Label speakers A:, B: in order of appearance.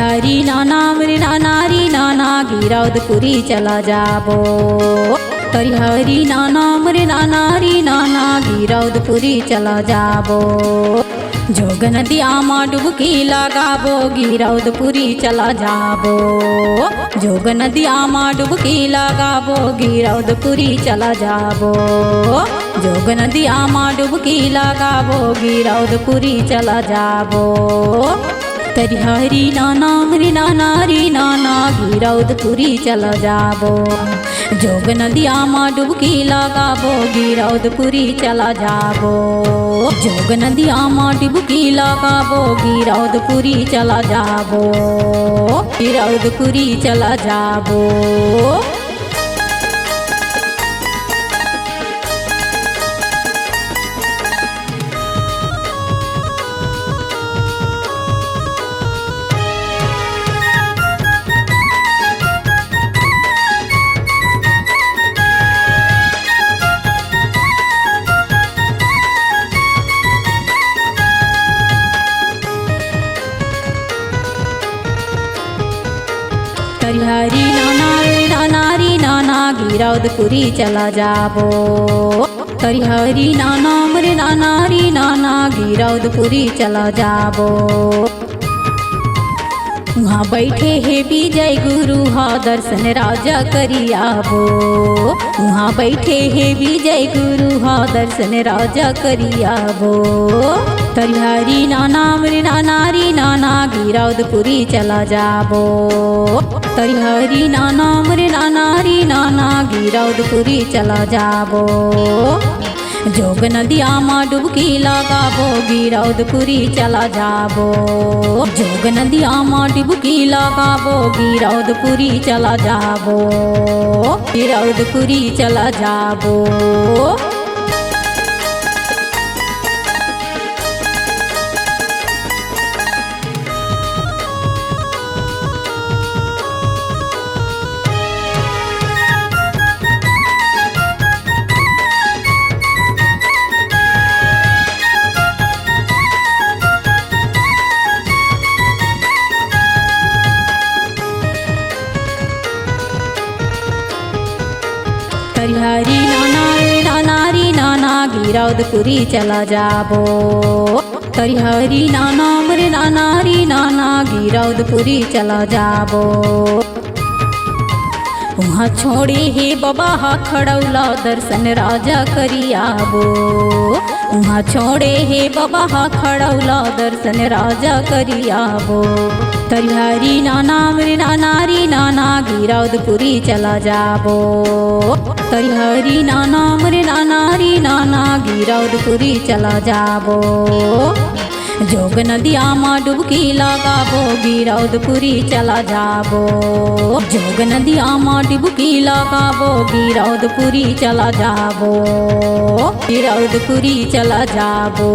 A: तरिहारी नाना मेरे नाना री नाना गिरौदपुरी चला जाबो। तरिहारी नाना मेरे नाना री नाना गिरौदपुरी चला जाबो। जोग नदिया मा डुबकी लगाबो गिरौदपुरी चला जाबो। जोग नदिया मा डुबकी लगाबो गिरौदपुरी चला जाबो। जोग नदिया मा डुबकी लगाबो गिरौदपुरी चला जाबो। तरिहारी नाना मेरे नाना री नाना गिरौदपुरी चला जाबो। जोग नदिया मा डुबकी लगाबो गिरौदपुरी चला जाबो। जोग नदिया मा डुबकी लगाबो गिरौदपुरी चला जाबो। गिरौदपुरी चला जाबो। तरिहारी नाना रे नाना री नाना गिरौदपुरी चला जाबो। तरिहारी नाना मेरे नाना री नाना गिरौदपुरी चला जाबो। वहाँ बैठे है विजय गुरु हा दर्शन राजा करियाबो। वहाँ बैठे है विजय गुरु हा दर्शन राजा करियाबो। तरिहारी नाना मेरे नाना री नाना गिरौदपुरी चला जाबो। तरिहारी नाना मेरे नाना री नाना गिरौदपुरी चला जाबो। जोग नदिया मा डुबकी लगाबो गिरौदपुरी चला जाबो। जोग नदिया मा डुबकी लगाबो गिरौदपुरी चला जाबो। गिरौदपुरी चला जाबो। तरिहारी नाना रे नाना री नाना गिरौदपुरी चला जाबो। तरिहारी नाना मेरे नाना री नाना गिरौदपुरी चला जाबो। वहाँ छोड़े हे बाबा हा खड़ौला दर्शन राजा करियाबो। वहाँ छोड़े हे बाबा हा खड़ौला दर्शन राजा करियाबो। तरिहारी नाना मेरे नाना री नाना गिरौदपुरी चला जाबो। तरिहारी नाना मेरे नाना री नाना गिरौदपुरी चला जाबो। जोग नदिया मा डुबकी लगाबो गिरौदपुरी चला जाबो। जोग नदिया मा डुबकी लगाबो गिरौदपुरी चला जाबो। गिरौदपुरी चला जाबो।